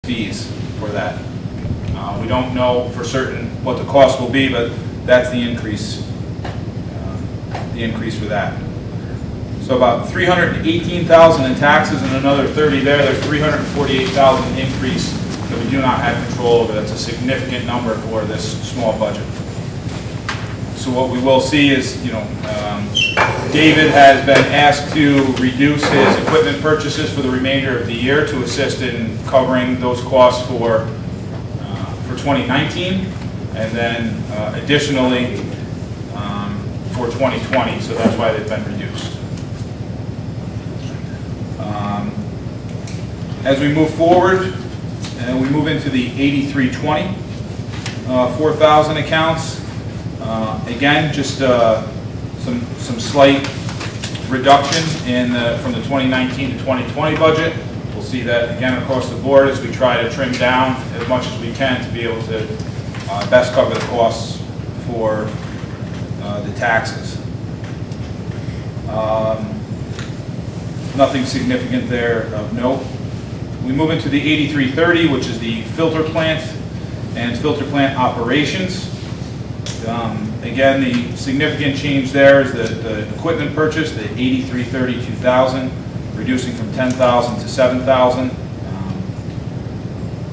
fees for that. We don't know for certain what the cost will be, but that's the increase for that. So about $318,000 in taxes and another 30 there. There's $348,000 increase that we do not have control over. That's a significant number for this small budget. So what we will see is, David has been asked to reduce his equipment purchases for the remainder of the year to assist in covering those costs for 2019, and then additionally for 2020. So that's why they've been reduced. As we move forward, and we move into the 8320, 4,000 accounts. Again, just some slight reduction from the 2019 to 2020 budget. We'll see that again across the board as we try to trim down as much as we can to be able to best cover the costs for the taxes. Nothing significant there of note. We move into the 8330, which is the filter plant and filter plant operations. Again, the significant change there is the equipment purchase, the 8330 2000, reducing from 10,000 to 7,000.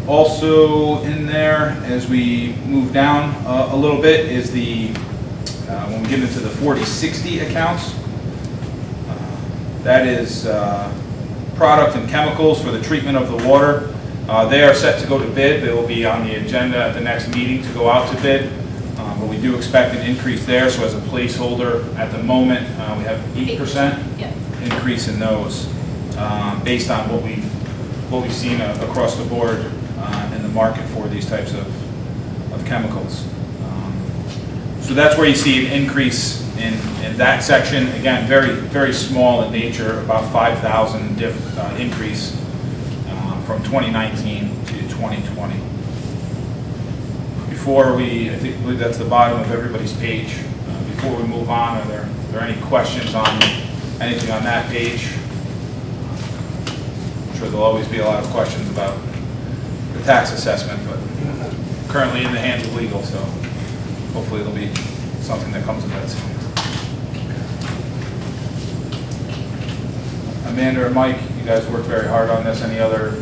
Also in there, as we move down a little bit, is when we get into the 4060 accounts. That is product and chemicals for the treatment of the water. They are set to go to bid. They will be on the agenda at the next meeting to go out to bid. But we do expect an increase there. So as a placeholder at the moment, we have 8% increase in those based on what we've seen across the board in the market for these types of chemicals. So that's where you see an increase in that section. Again, very, very small in nature, about 5,000 increase from 2019 to 2020. I believe that's the bottom of everybody's page. Before we move on, are there any questions on anything on that page? I'm sure there'll always be a lot of questions about the tax assessment, but currently in the hands of legal, so hopefully it'll be something that comes of that soon. Amanda or Mike, you guys worked very hard on this. Any other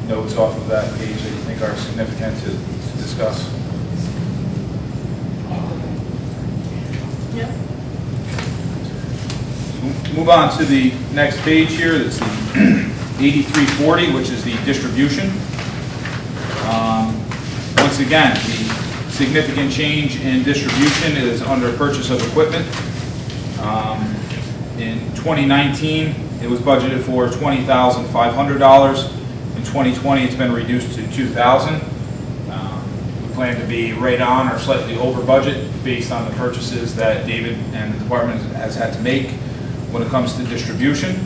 notes off of that page that you think are significant to discuss? Yep. Move on to the next page here. That's the 8340, which is the distribution. Once again, the significant change in distribution is under purchase of equipment. In 2019, it was budgeted for $20,500. In 2020, it's been reduced to $2,000. We plan to be right on or slightly over budget based on the purchases that David and the department has had to make when it comes to distribution.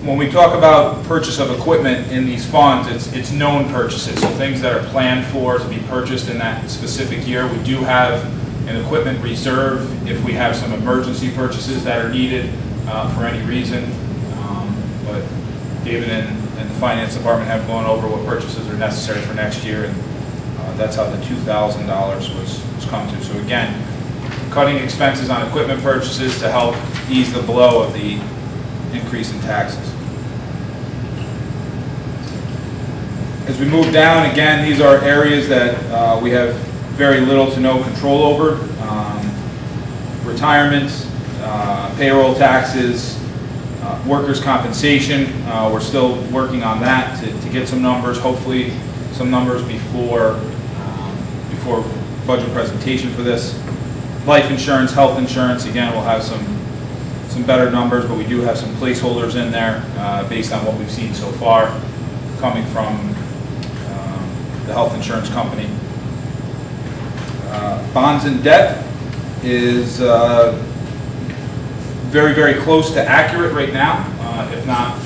When we talk about purchase of equipment in these funds, it's known purchases, so things that are planned for to be purchased in that specific year. We do have an equipment reserve if we have some emergency purchases that are needed for any reason. But David and the finance department have gone over what purchases are necessary for next year, and that's how the $2,000 was come to. So again, cutting expenses on equipment purchases to help ease the blow of the increase in taxes. As we move down, again, these are areas that we have very little to no control over. Retirement, payroll taxes, workers' compensation. We're still working on that to get some numbers, hopefully some numbers before budget presentation for this. Life insurance, health insurance, again, we'll have some better numbers, but we do have some placeholders in there based on what we've seen so far coming from the health insurance company. Bonds and debt is very, very close to accurate right now, if not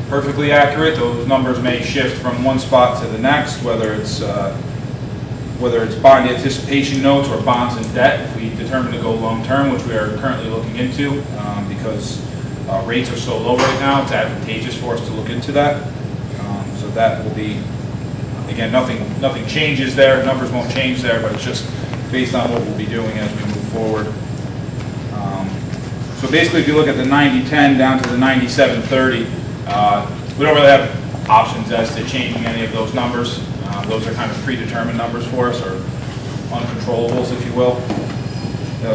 perfectly accurate. Those numbers may shift from one spot to the next, whether it's bond anticipation notes or bonds and debt. If we determine to go long-term, which we are currently looking into, because rates are so low right now, it's advantageous for us to look into that. That will be, again, nothing changes there, numbers won't change there, but it's just based on what we'll be doing as we move forward. So basically, if you look at the 90-10 down to the 97-30, we don't really have options as to changing any of those numbers. Those are kind of predetermined numbers for us, or uncontrollables, if you will.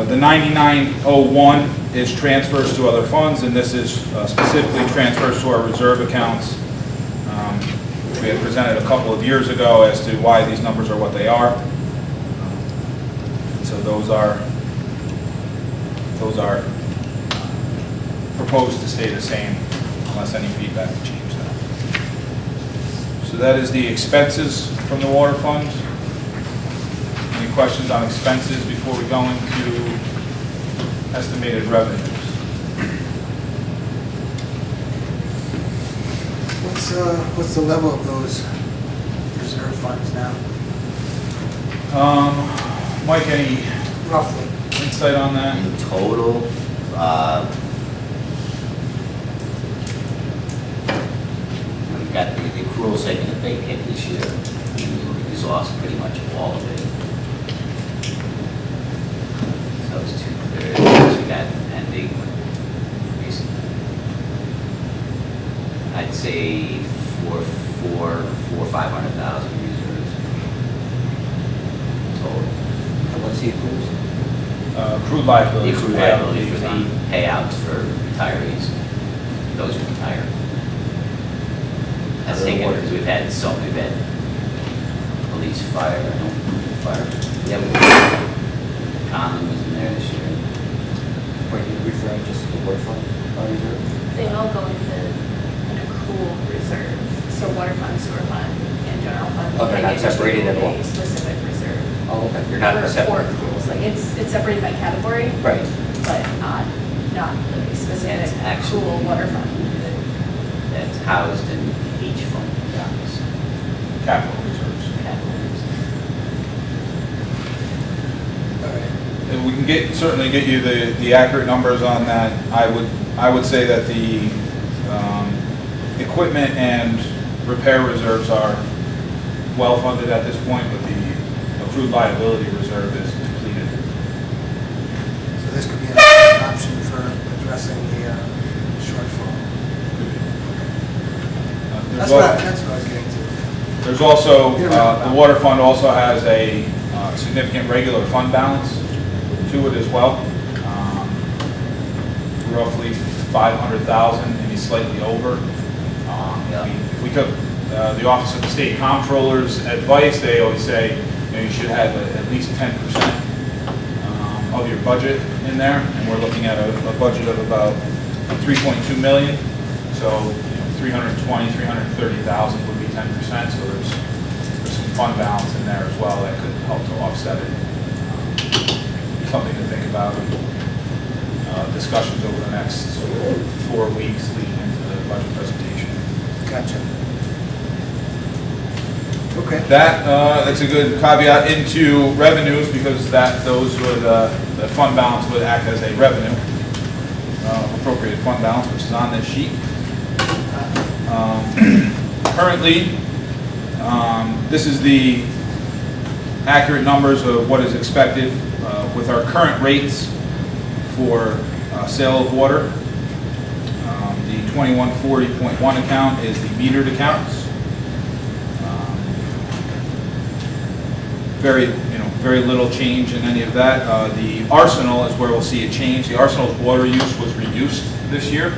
The 9901 is transfers to other funds, and this is specifically transfers to our reserve accounts. We had presented a couple of years ago as to why these numbers are what they are. So those are proposed to stay the same unless any feedback to change that. So that is the expenses from the water fund. Any questions on expenses before we go into estimated revenues? What's the level of those reserve funds now? Mike, any Roughly. insight on that? In total, we've got the accruals taking a big hit this year. We exhaust pretty much all of it. So it's 2/3. We got pending recently. I'd say 500,000 reserves total. And what's the accruals? Accrued liability. The accrued liability for the payouts for retirees, those who retire. That's taken, because we've had police, fire, yeah, common was in there this year. Are you referring just to the water fund reserve? They all go into an accrual reserve, so water fund, sewer fund, and general fund. Oh, they're not They get separated at all? a specific reserve. Oh, okay. You're not For separate. accruals, like it's separated by category, Right. but not the specific It's actual- accrual water fund. That's housed in each fund. Capital reserves. All right. And we can certainly get you the accurate numbers on that. I would say that the equipment and repair reserves are well funded at this point, but the accrued liability reserve is depleted. So this could be an option for addressing the shortfall. That's what I was getting to. There's also, the water fund also has a significant regular fund balance to it as well. Roughly 500,000, maybe slightly over. If we took the Office of the State Comptroller's advice, they always say, you should have at least 10% of your budget in there, and we're looking at a budget of about 3.2 million. So 320, 330,000 would be 10%. So there's some fund balance in there as well that could help to offset it. Something to think about. Discussions over the next 4 weeks leading into the budget presentation. Gotcha. Okay. That's a good caveat into revenues, because that fund balance would act as a revenue, appropriate fund balance, which is on this sheet. Currently, this is the accurate numbers of what is expected with our current rates for sale of water. The 2140.1 account is the metered accounts. Very little change in any of that. The arsenal is where we'll see a change. The arsenal's water use was reduced this year.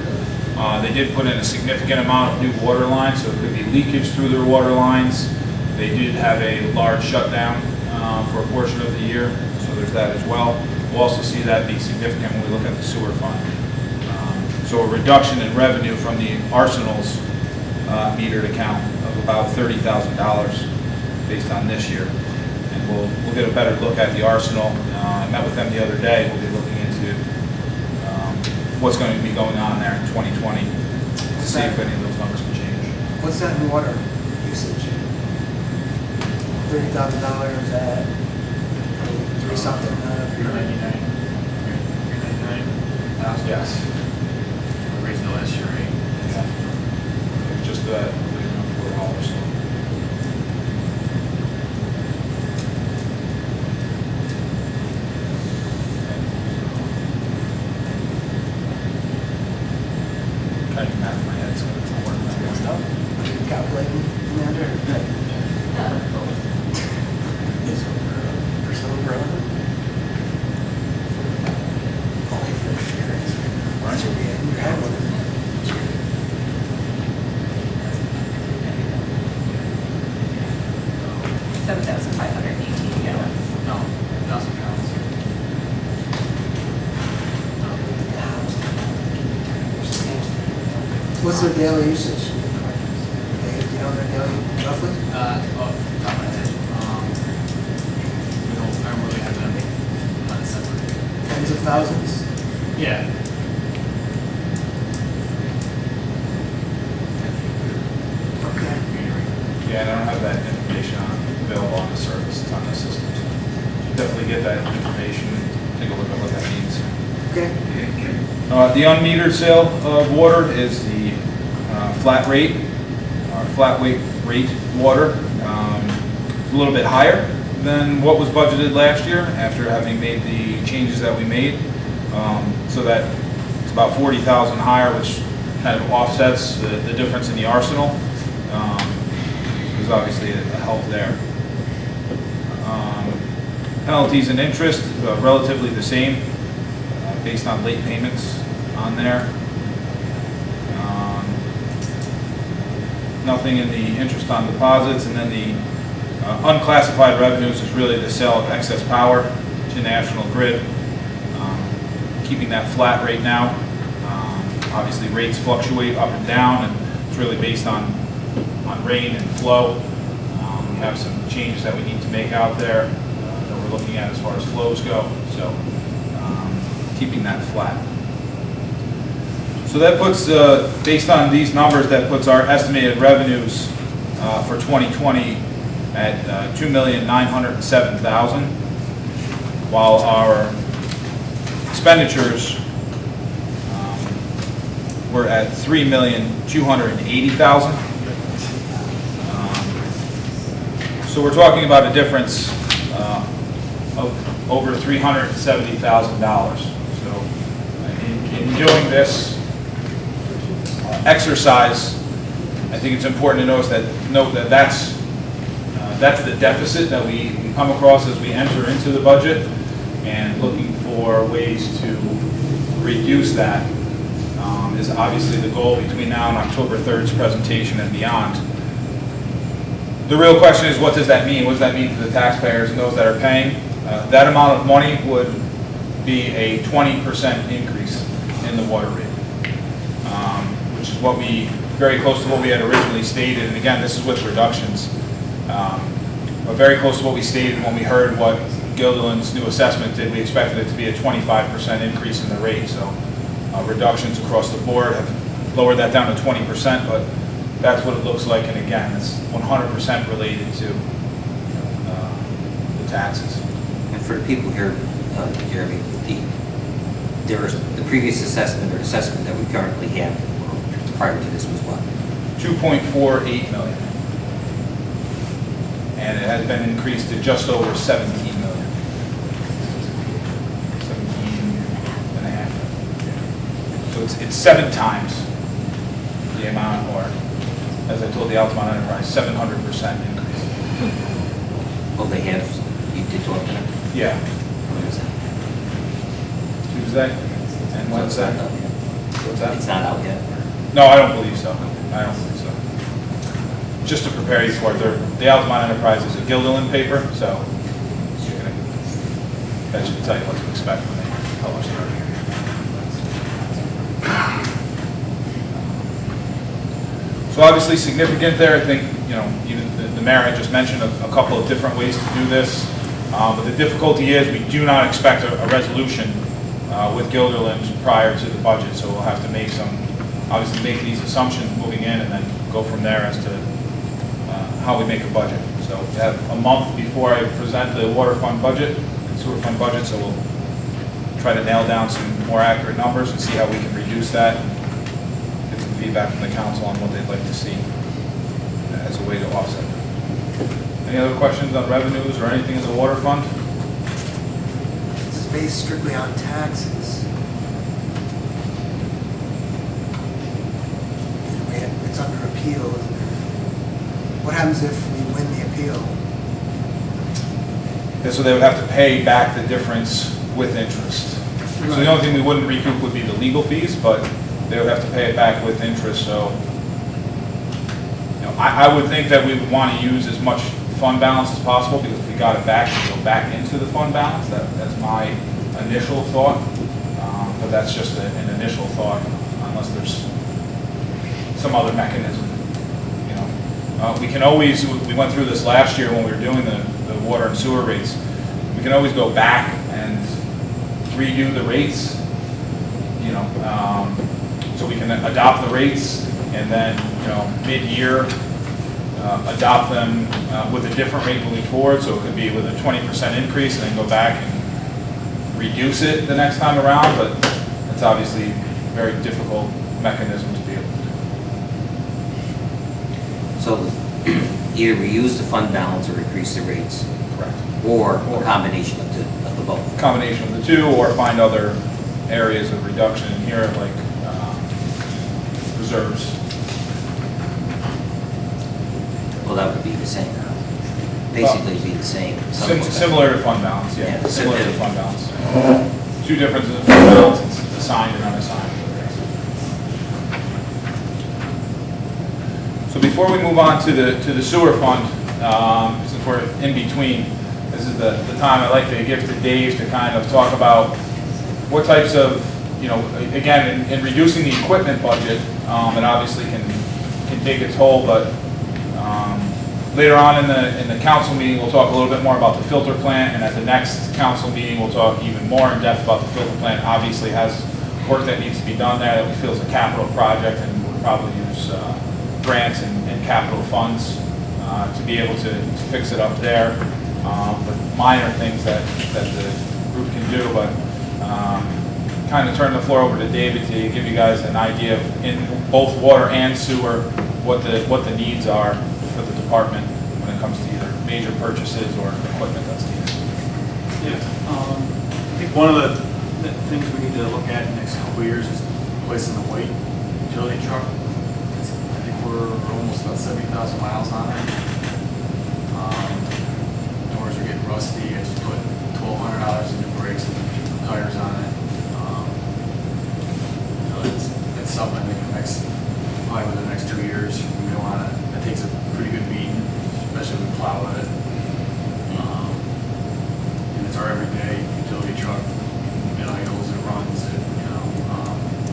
They did put in a significant amount of new water lines, so it could be leakage through their water lines. They did have a large shutdown for a portion of the year, so there's that as well. We'll also see that be significant when we look at the sewer fund. So a reduction in revenue from the arsenal's metered account of about $30,000 based on this year. And we'll get a better look at the arsenal. I met with them the other day. We'll be looking into what's going to be going on there in 2020 to see if any of those numbers can change. What's that in water usage? $30,000 at 3 something. 399. Yes. Raised the last year, right? Yeah. Just that, $4. trying to do math in my head, so it's not working that well. Calculating, Commander? Percent over 100? Only for shares. Why should we in your head with it? 7,518 gallons. No, 1,000 pounds. What's their daily usage? Dave, do you know their daily, roughly? Off the top of my head, I don't really have them on separate. Tens of thousands? Yeah. Okay. Yeah, and I don't have that information available on the service, it's on the system. So definitely get that information, and take a look at what that means. Okay. The unmetered sale of water is the flat rate, our flat rate water. It's a little bit higher than what was budgeted last year after having made the changes that we made. So that it's about 40,000 higher, which kind of offsets the difference in the arsenal. There's obviously a help there. Penalties and interest, relatively the same, based on late payments on there. Nothing in the interest on deposits, and then the unclassified revenues is really the sale of excess power to National Grid, keeping that flat rate now. Obviously rates fluctuate up and down, and it's really based on rain and flow. We have some changes that we need to make out there that we're looking at as far as flows go, so keeping that flat. So that puts, based on these numbers, that puts our estimated revenues for 2020 at $2,907,000, while our expenditures were at $3,280,000. So we're talking about a difference of over $370,000. So in doing this exercise, I think it's important to note that that's the deficit that we come across as we enter into the budget, and looking for ways to reduce that is obviously the goal between now and October 3rd's presentation and beyond. The real question is, what does that mean? What does that mean to the taxpayers and those that are paying? That amount of money would be a 20% increase in the water rate, which is what very close to what we had originally stated. And again, this is with reductions, but very close to what we stated when we heard what Guilderland's new assessment did. We expected it to be a 25% increase in the rate. So reductions across the board have lowered that down to 20%, but that's what it looks like. And again, it's 100% related to the taxes. And for the people here, Jeremy, the previous assessment or assessment that we currently have prior to this was what? 2.48 million. And it has been increased to just over 17 million. 17 and a half. So it's 7 times the amount, or as I told the Altamont Enterprise, 700% increase. Well, they have, you did talk to them? Yeah. When is that? Tuesday and Wednesday. What's that? It's not out yet? No, I don't believe so. I don't believe so. Just to prepare you for it, the Altamont Enterprise is a Guilderland paper, so that should tell you what to expect when they publish it. So obviously significant there. I think, even the mayor had just mentioned a couple of different ways to do this. But the difficulty is we do not expect a resolution with Guilderland prior to the budget. So we'll have to obviously make these assumptions moving in, and then go from there as to how we make a budget. So we have a month before I present the water fund budget and sewer fund budget. So we'll try to nail down some more accurate numbers and see how we can reduce that. Get some feedback from the council on what they'd like to see as a way to offset it. Any other questions on revenues or anything in the water fund? This is based strictly on taxes. appeal, isn't there? What happens if we win the appeal? And so they would have to pay back the difference with interest. So the only thing we wouldn't recoup would be the legal fees, but they would have to pay it back with interest, so. I would think that we would want to use as much fund balance as possible, because if we got it back, we'd go back into the fund balance. That's my initial thought, but that's just an initial thought, unless there's some other mechanism, you know. We can always, we went through this last year when we were doing the water and sewer rates. We can always go back and redo the rates, you know, so we can adopt the rates and then, you know, mid-year, adopt them with a different rate moving forward. So it could be with a 20% increase and then go back and reduce it the next time around, but it's obviously a very difficult mechanism to be able to do. So either we use the fund balance or increase the rates, Correct. or a combination of the both. Combination of the two, or find other areas of reduction in here, like reserves. Well, that would be the same. Basically be the same. Similar to fund balance, yeah. Yeah. Similar to fund balance. Two differences in fund balance, it's assigned and unassigned. So before we move on to the sewer fund, since we're in between, this is the time I'd like to give to Dave to kind of talk about what types of, you know, again, in reducing the equipment budget, it obviously can take a toll, but later on in the council meeting, we'll talk a little bit more about the filter plant, and at the next council meeting, we'll talk even more in depth about the filter plant. Obviously has work that needs to be done there that we feel is a capital project, and we'll probably use grants and capital funds to be able to fix it up there. But minor things that the group can do, but kind of turn the floor over to David to give you guys an idea of, in both water and sewer, what the needs are for the department when it comes to either major purchases or equipment that's needed. Yeah, I think one of the things we need to look at in the next couple of years is replacing the white utility truck. I think we're almost about 70,000 miles on it. Doors are getting rusty. I just put $1,200 in new brakes and tires on it. So it's something I think probably within the next 2 years we don't want to. That takes a pretty good beating, especially when we plow with it. And it's our everyday utility truck. It idles, it runs, it, you know.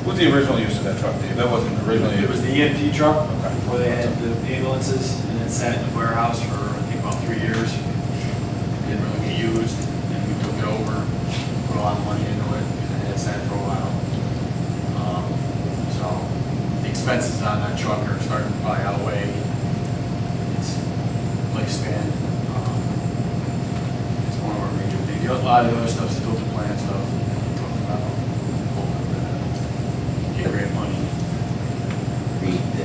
What's the original use of that truck, Dave? That wasn't originally. It was the EMT truck Okay. before they had the ambulances, and it sat in the warehouse for I think about 3 years. Didn't really get used, and we took it over, put a lot of money into it, and it had sat for a while. So the expenses on that truck are starting to probably outweigh its lifespan. It's one of our major things. A lot of the other stuff's filter plant stuff. Talking about get grant money.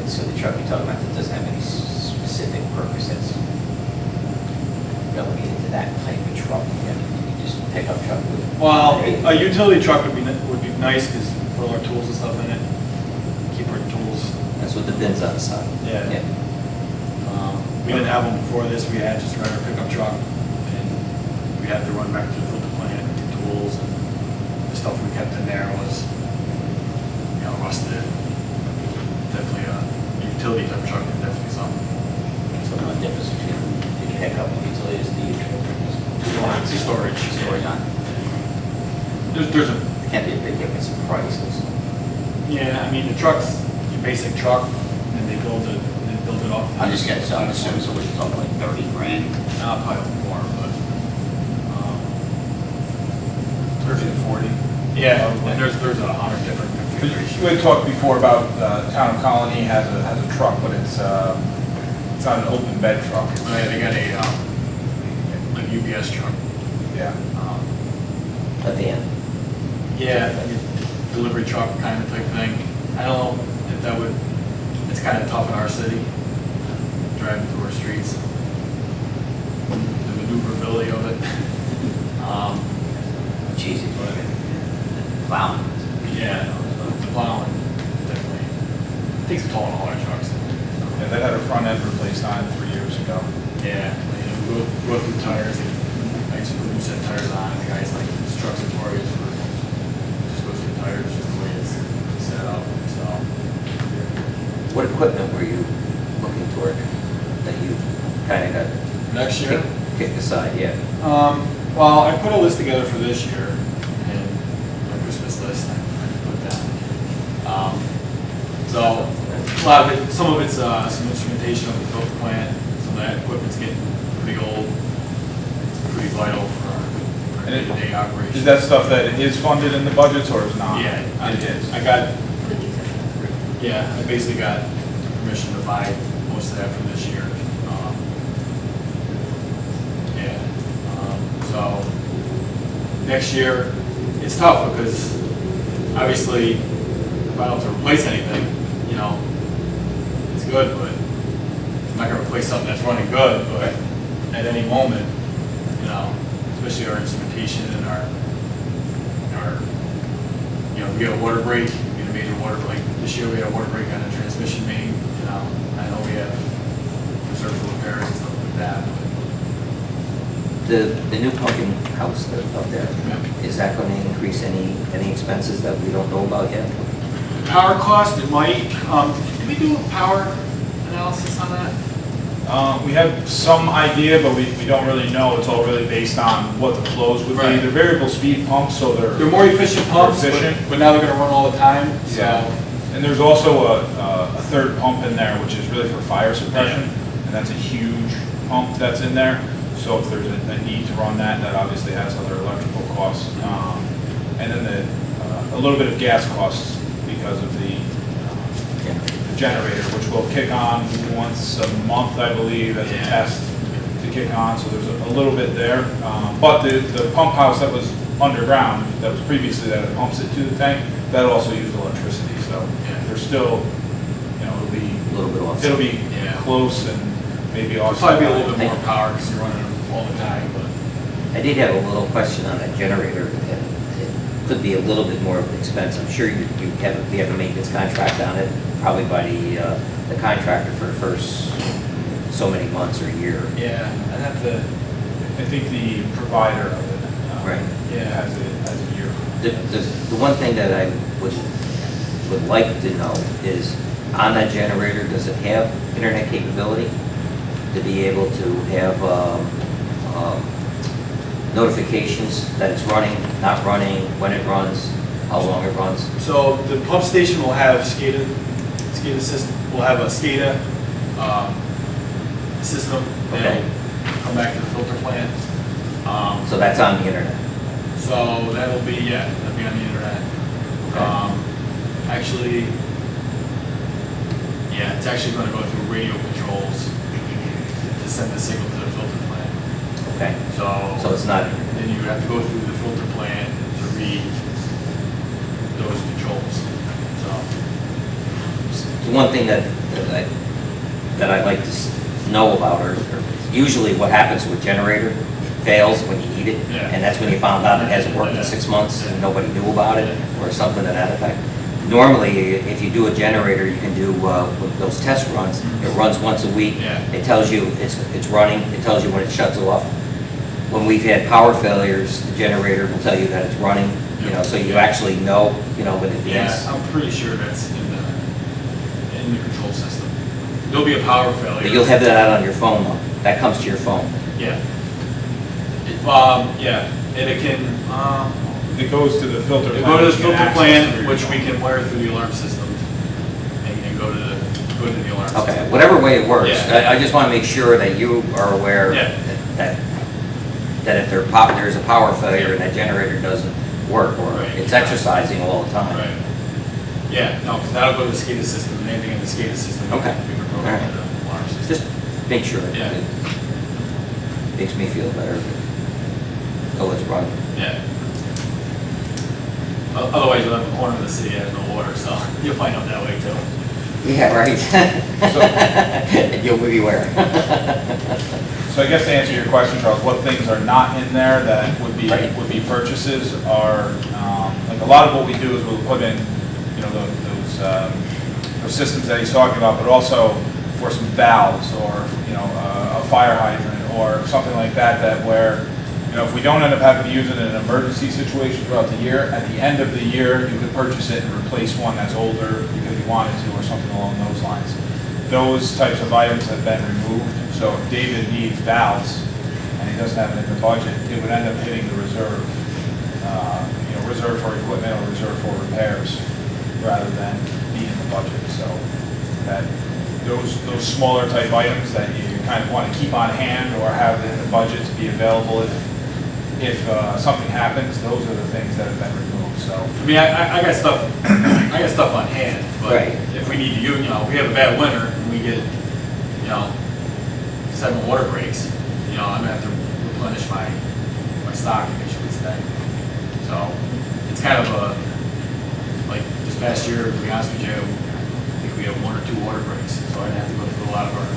So the truck you're talking about that doesn't have any specific purpose that's relegated to that type of truck. You just pick up truck with. Well, a utility truck would be nice because put all our tools and stuff in it. Keep our tools. That's what the bin's on the side. Yeah. We didn't have one before this. We had just a regular pickup truck, and we had to run back to the filter plant and get tools. And the stuff we kept in there was, you know, rusted. Definitely a utility type truck. Definitely something. So the difference between the pickup and utility is the storage on. There's a Can't be a big difference in prices. yeah. I mean, the truck's your basic truck, and they build it off. I'm just getting some, assuming, so we're talking like 30 grand. Probably more, but 30 to 40. yeah. And there's 100 different You configurations. had talked before about Town of Colony has a truck, but it's not an open bed truck. Oh, yeah, they got a UPS truck. Yeah. A van. Yeah, like a delivery truck kind of type thing. I don't know if that would. It's kind of tough in our city, driving through our streets. The maneuverability of it. It's easy for it. Plowing. Yeah, the plowing definitely takes a toll on all our trucks. Yeah, that had a front end replaced on it 3 years ago. Yeah, we go through tires, I used to put new set tires on, and the guys like, this truck's notorious for, just goes through tires, just the way it's set up, so. What equipment were you looking toward that you kind of got Next year? kicked aside, yeah? Well, I put a list together for this year, and my Christmas list, I put down. So, a lot of it, some of it's some instrumentation of the filter plant, some of that equipment's getting pretty old. It's pretty vital for our And it- day-to-day operation. Is that stuff that is funded in the budgets or is not? Yeah, It is. I got, yeah, I basically got permission to buy most of that for this year. Yeah, so next year, it's tough because obviously if I don't have to replace anything, you know, it's good, but I'm not gonna replace something that's running good, but at any moment, you know, especially our instrumentation and our, you know, we get a water break, we get a major water break. This year we had a water break on the transmission main, you know, I know we have reserve for repairs and stuff like that, but The new pumping house that's up there, is that going to increase any expenses that we don't know about yet? power cost, it might, did we do a power analysis on that? We have some idea, but we don't really know. It's all really based on what the flows would be. Right. They're variable speed pumps, so They're more efficient pumps, More efficient. but now they're gonna run all the time, so. Yeah. And there's also a third pump in there, which is really for fire suppression, and that's a huge pump that's in there. So if there's a need to run that, that obviously has other electrical costs. And then a little bit of gas costs because of the generator, which will kick on once a month, I believe, as a test to kick on. So there's a little bit there. But the pump house that was underground, that was previously that pumps it to the tank, that also used electricity. So there's still, you know, it'll be A little bit off. It'll be close and maybe It'll also. probably be a little bit more power because you're running them all the time, but. I did have a little question on that generator, and it could be a little bit more of an expense. I'm sure you have a maintenance contract on it, probably by the contractor for the first so many months or a year. Yeah, I'd have to. I think the provider of it. Right. Has a year. The one thing that I would like to know is, on that generator, does it have internet capability to be able to have notifications that it's running, not running, when it runs, how long it runs? So the pump station will have SCADA system, will have a SCADA system that'll come back to the filter plant. So that's on the internet. So that'll be, that'll be on the internet. Actually, it's actually going to go through radio controls to send the signal to the filter plant. Okay. So it's not, then you would have to go through the filter plant to read those controls. So, the one thing that I'd like to know about, or usually what happens with generator, fails when you need it, Yeah. and that's when you found out it hasn't worked in 6 months and nobody knew about it, or something to that effect. Normally, if you do a generator, you can do those test runs. It runs once a week. Yeah. It tells you it's running. It tells you when it shuts off. When we've had power failures, the generator will tell you that it's running. You know, so you actually know, in advance. I'm pretty sure that's in the control system. There'll be a power failure. But you'll have that out on your phone, though. That comes to your phone. Yeah. And it can, It goes to the filter it plant. go to the you can filter access plant, through your which phone. we can wire through the alarm system and go to the alarm system. Okay, whatever way it works. Yeah. I just want to make sure that you are aware Yeah. that if there's a power failure and that generator doesn't work, or Right. it's exercising all the time. Right. Yeah, no, because that'll go to the SCADA system, and anything in the SCADA system. Okay. We can program All right. to the alarm system. Just make sure. Yeah. It makes me feel better. Oh, it's running. Yeah. Otherwise, you'll have a corner of the city that has no water, so you'll find out that way too. Yeah, right. And you'll be aware. So I guess to answer your question, Charles, what things are not in there that would be Right. purchases are, like a lot of what we do is we'll put in, those systems that he's talking about, but also for some valves or, you know, a fire hydrant or something like that, that where, you know, if we don't end up having to use it in an emergency situation throughout the year, at the end of the year, you could purchase it and replace one that's older because you wanted to or something along those lines. Those types of items have been removed, so if David needs valves and he doesn't have it in the budget, it would end up hitting the reserve, you know, reserve for equipment or reserve for repairs rather than be in the budget. So that those smaller type items that you kind of want to keep on hand or have in the budget to be available if something happens, those are the things that have been removed. So I mean, I got stuff, I got stuff on hand, but Right. if we need to use, you know, we have a bad winter and we get, you know, 7 water breaks, you know, I'm gonna have to replenish my stock, I guess you could say. So it's kind of a, like this past year, to be honest with you, I think we have 1 or 2 water breaks, so I'd have to go through a lot of our.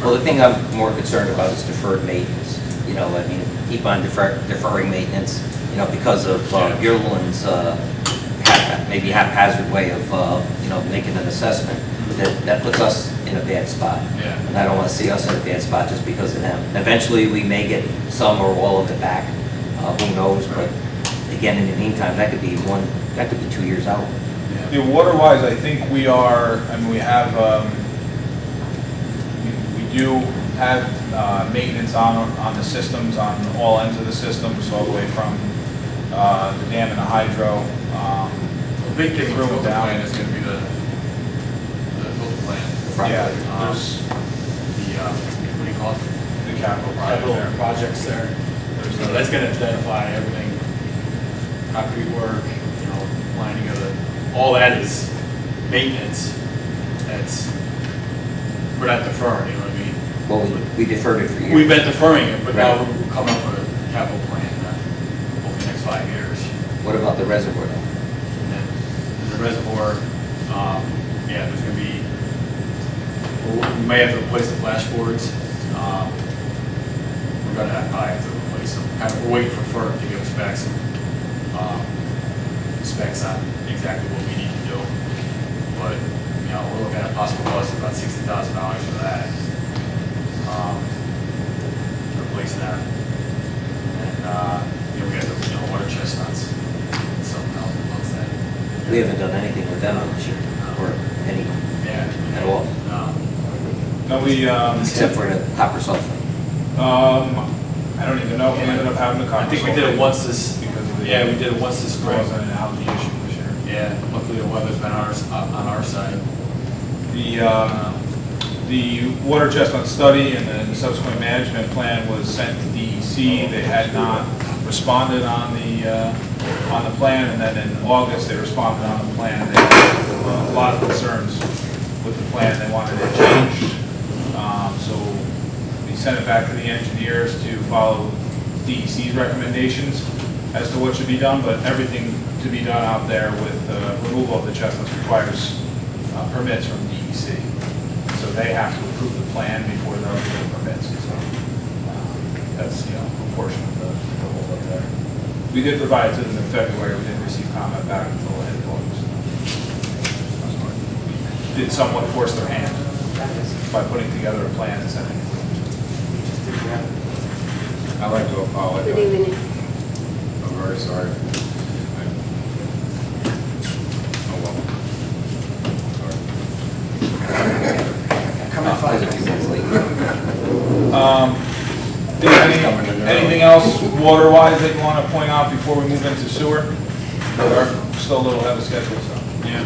Well, the thing I'm more concerned about is deferred maintenance. You know, I mean, keep on deferring maintenance, you know, because of Guilderland's maybe haphazard way of, you know, making an assessment. That puts us in a bad spot. Yeah. And I don't want to see us in a bad spot just because of them. Eventually, we may get some or all of it back. Who knows? But again, in the meantime, that could be 2 years out. yeah, water-wise, I think we are. I mean, we have we do have maintenance on the systems on all ends of the systems, all the way from the dam and the hydro. The big thing with the Throw it filter down. plant is gonna be the filter plant. Yeah, The, there's what do you call it? the capital project Capital there. projects there. So that's gonna identify everything, concrete work, you know, lining of the, all that is maintenance. That's, we're not deferring, you know what I mean? Well, we deferred it for years. We've been deferring it, but now Right. we're coming up with a capital plan over the next 5 years. What about the reservoir though? And then the reservoir, yeah, there's gonna be, we may have to replace the flashboards. We're gonna probably have to replace them. Kind of, we're waiting for FERC to give us back some specs on exactly what we need to do. But, you know, we're looking at a possible cost of about $60,000 for that. To replace that. And, you know, we got the, you know, water chestnuts. Something else that. We haven't done anything with them this year, or any Yeah. at all, No, we except for the copper sulfate. I don't even know if we ended up having a I think we did it once this, because of the yeah, we did it once this spring. wasn't an algae issue this year. Yeah, luckily the weather's been on our side. The water chestnut study and the subsequent management plan was sent to DEC. They had not responded on the plan, and then in August, they responded on the plan. They had a lot of concerns with the plan. They wanted it changed. So we sent it back to the engineers to follow DEC's recommendations as to what should be done, but everything to be done out there with removal of the chestnuts requires permits from DEC. So they have to approve the plan before they'll get permits. So that's, you know, a portion of the hold up there. We did provide it to them in February. We didn't receive comment back until in August. We did somewhat force their hand by putting together a plan and sending it to them. I'd like to apologize. Good evening. I'm very sorry. Oh, well. Coming I was a few minutes late. Anything else water-wise that you want to point out before we move into sewer? We're still a little ahead of schedule, so. Yeah.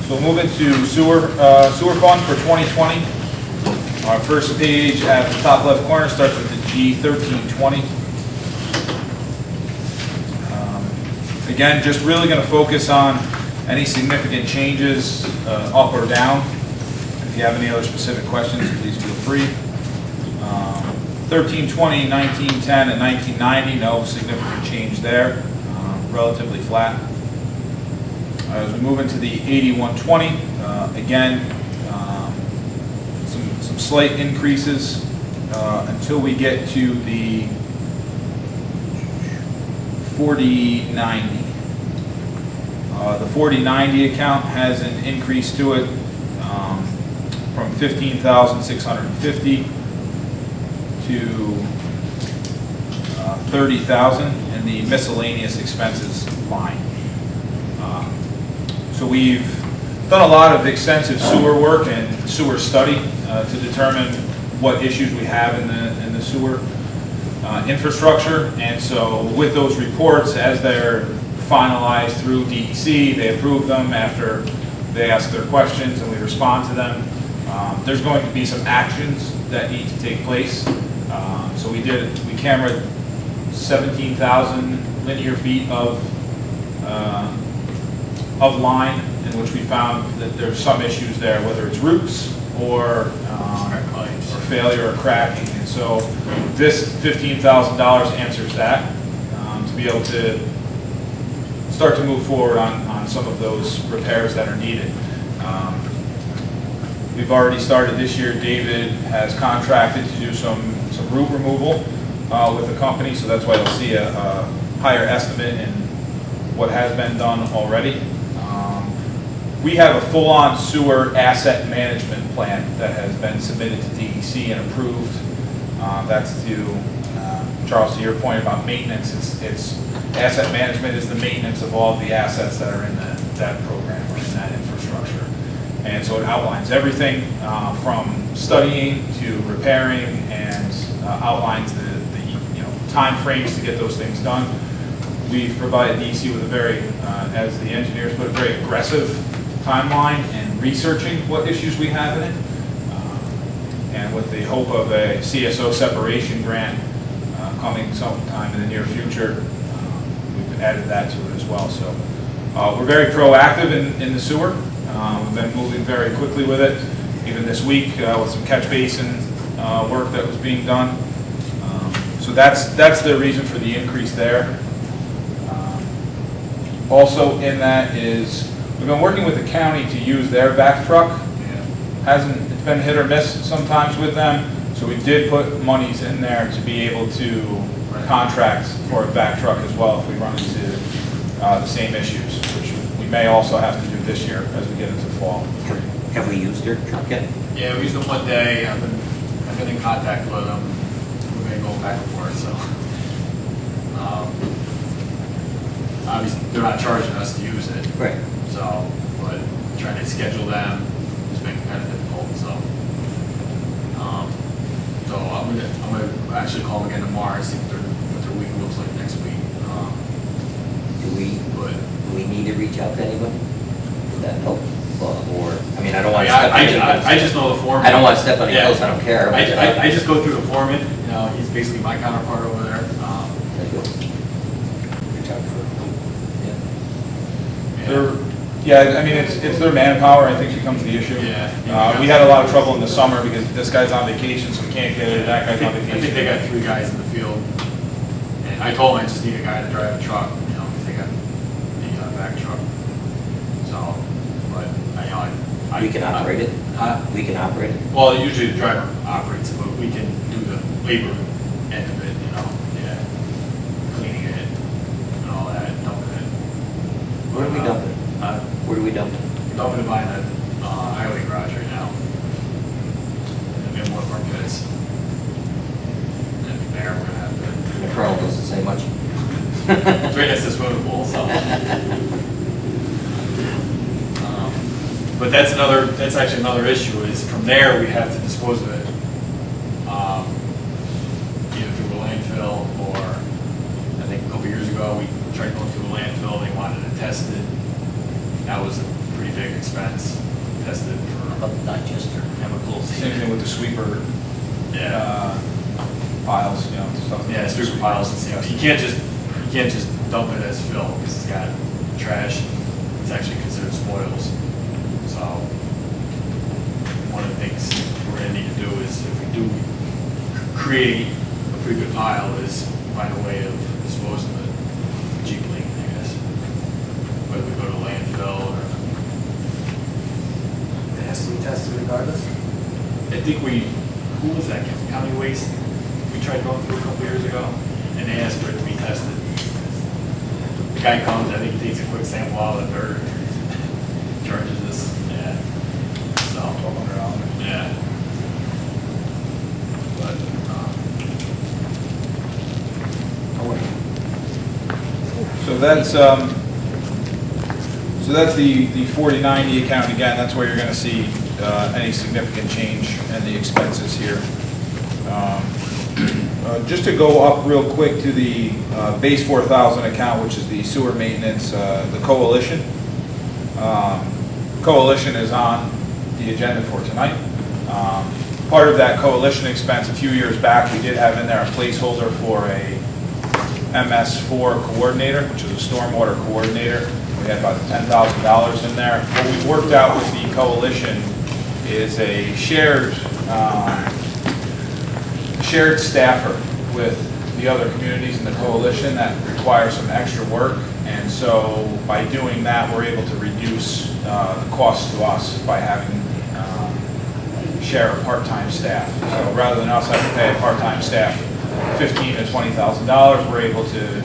So moving to sewer fund for 2020. Our first page at the top left corner starts with the G1320. Again, just really going to focus on any significant changes up or down. If you have any other specific questions, please feel free. 1320, 1910, and 1990, no significant change there. Relatively flat. As we move into the 8120, again, some slight increases until we get to the 4090. The 4090 account has an increase to it from 15,650 to 30,000 in the miscellaneous expenses line. So we've done a lot of extensive sewer work and sewer study to determine what issues we have in the sewer infrastructure. And so with those reports, as they're finalized through DEC, they approve them after they ask their questions and we respond to them. There's going to be some actions that need to take place. So we cameraed 17,000 linear feet of line, in which we found that there's some issues there, whether it's roots or failure or cracking. And so this $15,000 answers that, to be able to start to move forward on some of those repairs that are needed. We've already started this year. David has contracted to do some root removal with the company, so that's why you'll see a higher estimate in what has been done already. We have a full-on sewer asset management plan that has been submitted to DEC and approved. That's to, Charles, to your point about maintenance, it's asset management is the maintenance of all of the assets that are in that program or in that infrastructure. And so it outlines everything from studying to repairing and outlines the time frames to get those things done. We've provided DEC with a very, as the engineers put it, very aggressive timeline and researching what issues we have in it. And with the hope of a CSO separation grant coming sometime in the near future, we've added that to it as well. So we're very proactive in the sewer. We've been moving very quickly with it, even this week with some catch basin work that was being done. So that's the reason for the increase there. Also in that is, we've been working with the county to use their back truck. It's been hit or miss sometimes with them, so we did put monies in there to be able to contract for a back truck as well if we run into the same issues, which we may also have to do this year as we get into fall. Have we used their truck yet? Yeah, we used them one day. I've been in contact with them. We've been going back and forth, so. Obviously, they're not charging us to use it. Right. So, but trying to schedule them has been kind of difficult, so. So I'm gonna actually call them again tomorrow and see what their week looks like next week. Do we need to reach out to anybody? Would that help? Or, I mean, I don't want to step on anybody's. I just know the foreman. I don't want to step on any toes, I don't care. I just go through the foreman, he's basically my counterpart over there. Yeah, I mean, it's their manpower, I think, becomes the issue. Yeah. We had a lot of trouble in the summer because this guy's on vacation, so we can't get it, that guy's on vacation. I think they got 3 guys in the field. And I told them I just need a guy to drive a truck, because they got a back truck. So, but We can operate it? We can operate it? Well, usually the driver operates it, but we can do the labor end of it, cleaning it and all that, dumping it. Where do we dump it? Where do we dump it? We're dumping it behind the highway garage right now. And then one of our pits. And from there, we're gonna have to. The Colonel doesn't say much. It's right next to the swimming pool, so. But that's actually another issue, is from there, we have to dispose of it. Either through a landfill, or, I think a couple years ago, we tried going through a landfill, they wanted to test it. That was a pretty big expense, tested for digester chemicals. Same thing with the sweeper piles, stuff. Yeah, sweeper piles and stuff. You can't just dump it as fill, because it's got trash. It's actually considered spoils. So, one of the things we're gonna need to do is, if we do create a pretty good pile, is find a way of disposing of it cheaply, I guess. Whether we go to landfill or. It has to be tested regardless. I think who was that, County Waste? We tried going through a couple years ago, and they asked for it to be tested. The guy comes, I think he takes a quick sample out of the dirt, charges us, yeah. So, $1,200. yeah. But, So that's the 4090 account. Again, that's where you're going to see any significant change in the expenses here. Just to go up real quick to the base 4,000 account, which is the sewer maintenance, the coalition. Coalition is on the agenda for tonight. Part of that coalition expense, a few years back, we did have in there a placeholder for a MS4 coordinator, which is a stormwater coordinator. We had about $10,000 in there. What we worked out with the coalition is a shared staffer with the other communities in the coalition that require some extra work. And so by doing that, we're able to reduce the cost to us by having share a part-time staff. So rather than us having to pay a part-time staff $15,000 to $20,000, we're able to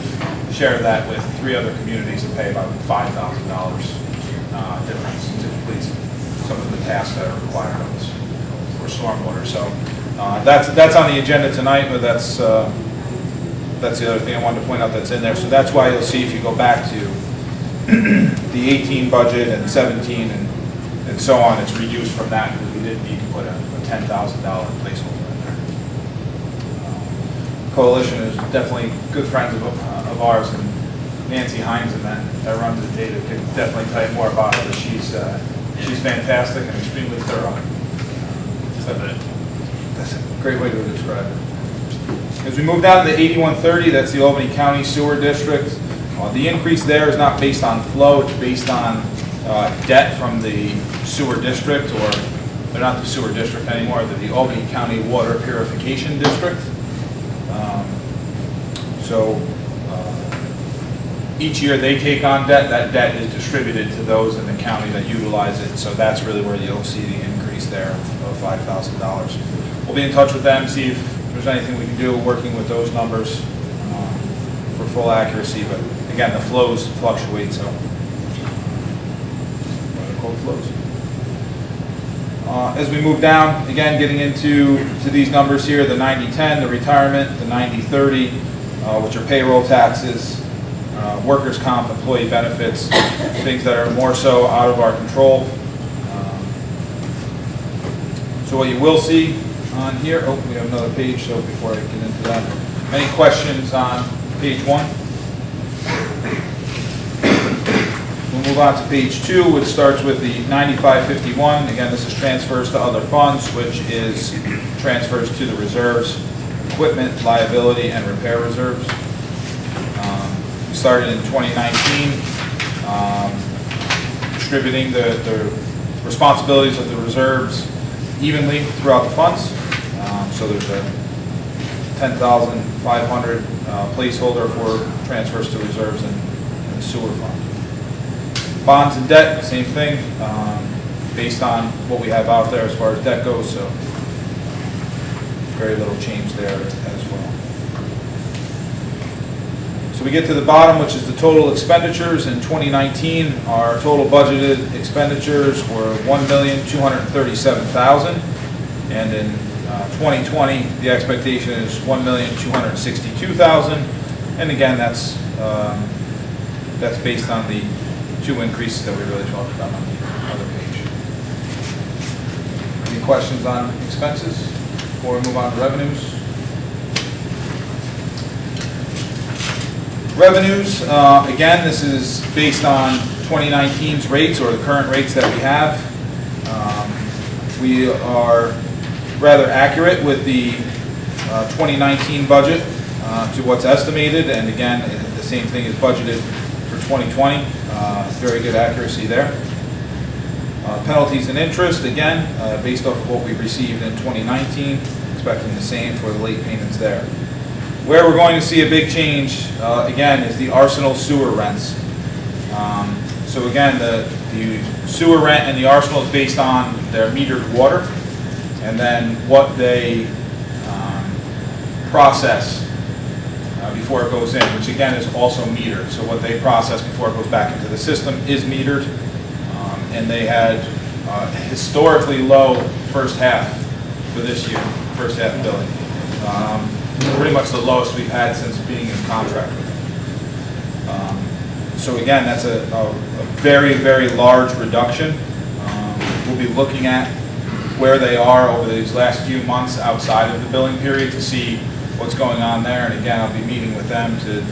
share that with 3 other communities and pay about $5,000 difference to complete some of the tasks that are required of us for stormwater. So that's on the agenda tonight, but that's the other thing I wanted to point out that's in there. So that's why you'll see, if you go back to the 18 budget and 17 and so on, it's reduced from that because we didn't need to put a $10,000 placeholder in there. Coalition is definitely good friends of ours, and Nancy Hines and that runs the data could definitely tell you more about her, but she's fantastic and extremely thorough. just a bit. That's a great way to describe it. As we move down to the 8130, that's the Albany County Sewer District. The increase there is not based on flow, it's based on debt from the sewer district, or they're not the sewer district anymore, they're the Albany County Water Purification District. So each year they take on debt, that debt is distributed to those in the county that utilize it, so that's really where you'll see the increase there of $5,000. We'll be in touch with them, see if there's anything we can do working with those numbers for full accuracy, but again, the flows fluctuate, so cold flows. As we move down, again, getting into these numbers here, the 90-10, the retirement, the 90-30, which are payroll taxes, workers' comp, employee benefits, things that are more so out of our control. So what you will see on here, we have another page, so before I get into that, any questions on page 1? We'll move on to page 2, which starts with the 9551. Again, this is transfers to other funds, which is transfers to the reserves, equipment, liability, and repair reserves. We started in 2019, distributing the responsibilities of the reserves evenly throughout the funds. So there's a $10,500 placeholder for transfers to reserves in the sewer fund. Bonds and debt, same thing, based on what we have out there as far as debt goes, so very little change there as well. So we get to the bottom, which is the total expenditures. In 2019, our total budgeted expenditures were $1,237,000, and in 2020, the expectation is $1,262,000, and again, that's based on the 2 increases that we really talked about on the other page. Any questions on expenses before we move on to revenues? Revenues, again, this is based on 2019's rates, or the current rates that we have. We are rather accurate with the 2019 budget to what's estimated, and again, the same thing is budgeted for 2020. Very good accuracy there. Penalties and interest, again, based off of what we received in 2019, expecting the same for the late payments there. Where we're going to see a big change, again, is the Arsenal sewer rents. So again, the sewer rent and the Arsenal is based on their metered water, and then what they process before it goes in, which again is also metered. So what they process before it goes back into the system is metered. And they had historically low first half for this year, first half billing. Pretty much the lowest we've had since being in contract with them. So again, that's a very, very large reduction. We'll be looking at where they are over these last few months outside of the billing period to see what's going on there. And again, I'll be meeting with them to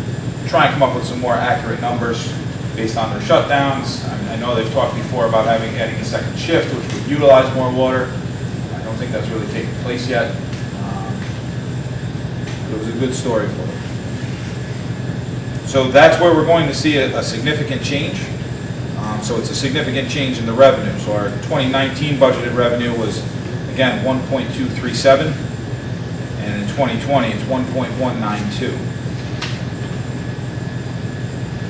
try and come up with some more accurate numbers based on their shutdowns. I know they've talked before about adding a second shift, which would utilize more water. I don't think that's really taken place yet. It was a good story for them. So that's where we're going to see a significant change. So it's a significant change in the revenue. So our 2019 budgeted revenue was, again, 1.237, and in 2020 it's 1.192.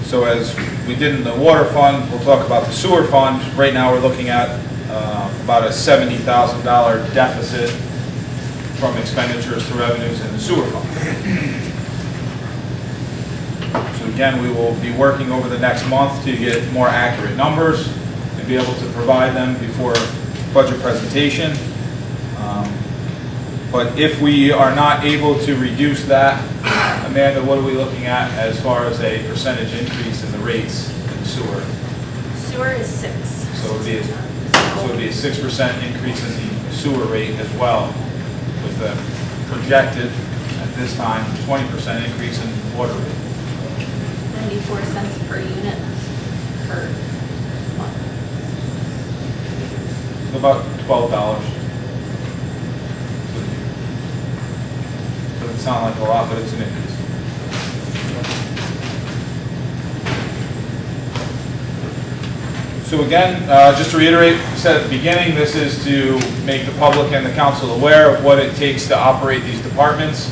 So as we did in the water fund, we'll talk about the sewer fund. Right now we're looking at about a $70,000 deficit from expenditures to revenues in the sewer fund. So again, we will be working over the next month to get more accurate numbers and be able to provide them before budget presentation. But if we are not able to reduce that, Amanda, what are we looking at as far as a percentage increase in the rates in the sewer? Sewer is 6. So it would be a 6% increase in the sewer rate as well, with the projected, at this time, 20% increase in water rate. 94 cents per unit per month. About $12. Doesn't sound like a lot, but it's an increase. So again, just to reiterate, we said at the beginning, this is to make the public and the council aware of what it takes to operate these departments,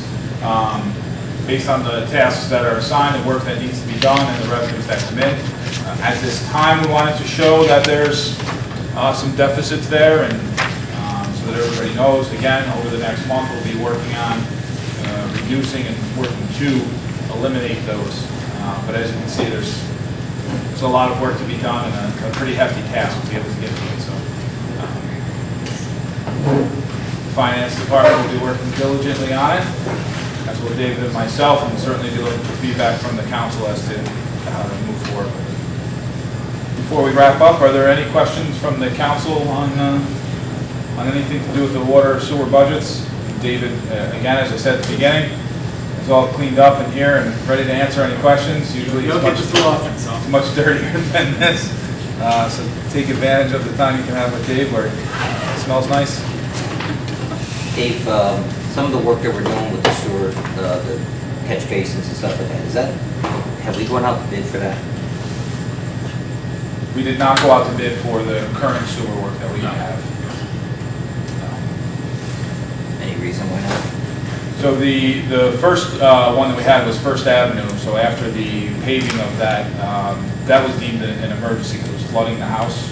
based on the tasks that are assigned, the work that needs to be done, and the revenues that come in. At this time, we wanted to show that there's some deficits there, and so that everybody knows, again, over the next month, we'll be working on reducing and working to eliminate those. But as you can see, there's a lot of work to be done, and a pretty hefty task to be able to get to it. So, the finance department will be working diligently on it, as will David and myself, and certainly be looking for feedback from the council as to how to move forward. Before we wrap up, are there any questions from the council on anything to do with the water or sewer budgets? David, again, as I said at the beginning, is all cleaned up in here and ready to answer any questions. Usually it's much dirtier than this. So take advantage of the time you can have with Dave where it smells nice. Dave, some of the work that we're doing with the sewer, the catch basins and stuff like that, have we gone out to bid for that? We did not go out to bid for the current sewer work that we have. Any reason why not? So the first one that we had was First Avenue. So after the paving of that, that was deemed an emergency because it was flooding the house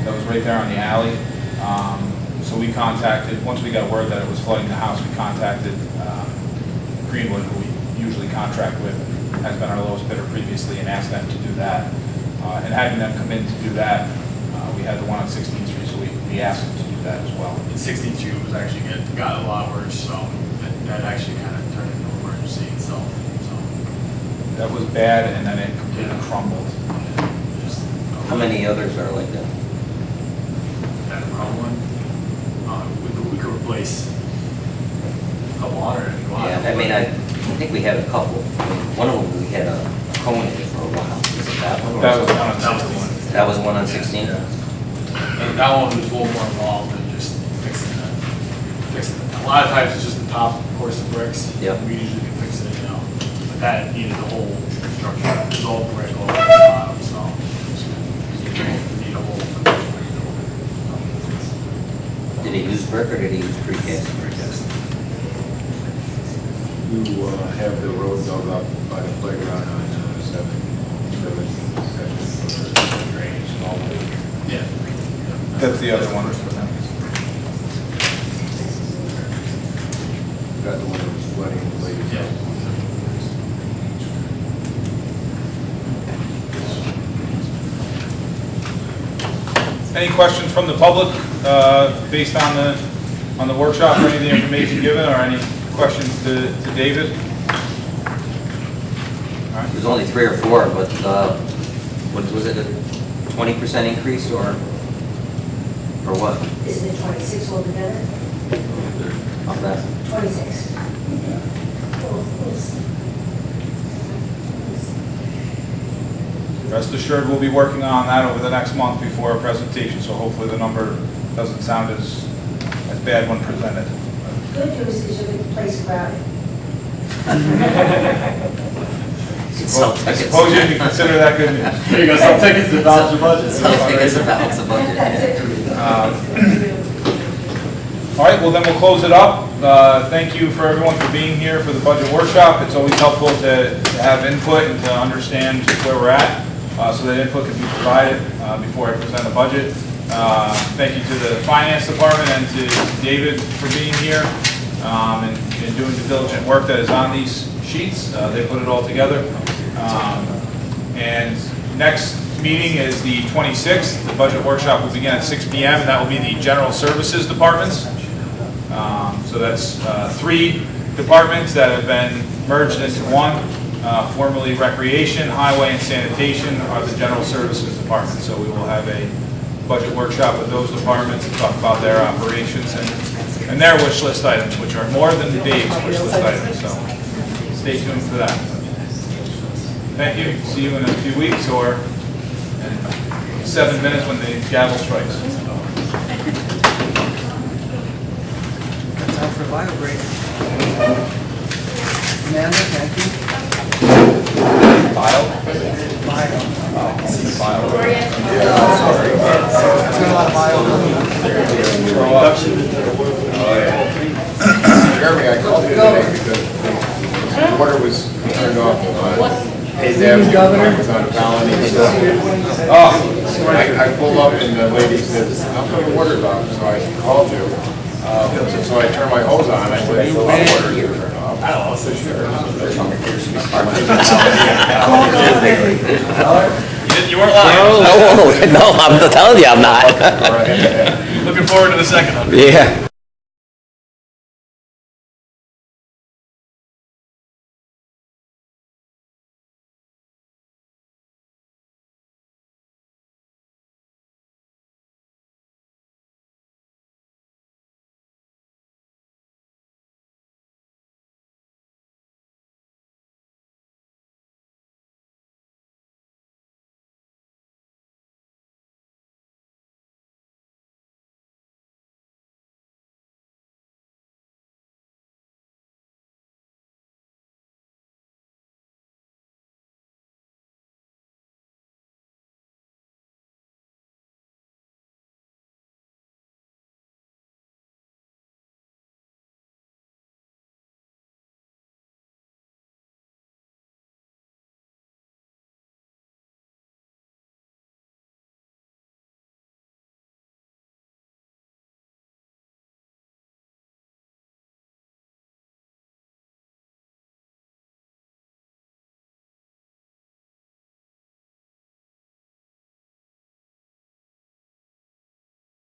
that was right there on the alley. So we contacted, once we got word that it was flooding the house, we contacted Greenwood, who we usually contract with, has been our lowest bidder previously, and asked them to do that. And having them come in to do that, we had the one on 16th Street, so we asked them to do that as well. In 16th Street was actually got a lot worse, so that actually kind of turned into an emergency itself. So That was bad, and then it completely crumbled. How many others are like that? That crumbling, we could replace a couple hundred if you want. Yeah, I mean, I think we had a couple. One of them, we had a cone in it for a while. Is it that one? or That is was it- one on That was 16th. the one. That was one on 16? And that one was a little more involved than just fixing it. A lot of times it's just the top course of bricks. Yep. We usually can fix it, but that needed the whole structure. It's all brick all the way to the bottom, so. Need a whole. Did he use brick or did he use precast? You have the road dug up by the playground on 7th drainage and all that. Yeah. That's the other one. Got the one that was flooding the lady. Yeah. Any questions from the public based on the workshop or any of the information given, or any questions to David? All right. There's only 3 or 4, but what was it, a 20% increase or what? Isn't it 26 altogether? How fast? 26. Rest assured, we'll be working on that over the next month before our presentation, so hopefully the number doesn't sound as bad when presented. Good news is you're in the place crowded. I suppose you can consider that good news. There you go, some tickets to balance your budget. Some tickets to balance the budget. All right, well then we'll close it up. Thank you for everyone for being here for the budget workshop. It's always helpful to have input and to understand where we're at, so that input can be provided before I present the budget. Thank you to the finance department and to David for being here and doing the diligent work that is on these sheets. They put it all together. And next meeting is the 26th. The budget workshop will begin at 6 p.m. and that will be the general services departments. So that's 3 departments that have been merged into one. Formerly recreation, highway, and sanitation are the general services departments. So we will have a budget workshop with those departments and talk about their operations and their wish list items, which are more than Dave's wish list items. So stay tuned for that. Thank you. See you in a few weeks or in 7 minutes when the gavel strikes. Got time for a bio break. Amanda, thank you. File? Bio. File. It's got a lot of bio. Jeremy, I called you today because the water was turned off on Hayes Avenue, it's on Valley and stuff. Oh, so I pulled up and the lady says, how come the water's off? So I called you. So I turned my hose on, I said, the water's turned off. I don't know, so sure. You weren't lying. No, I'm telling you I'm not. Looking forward to the second one. Yeah.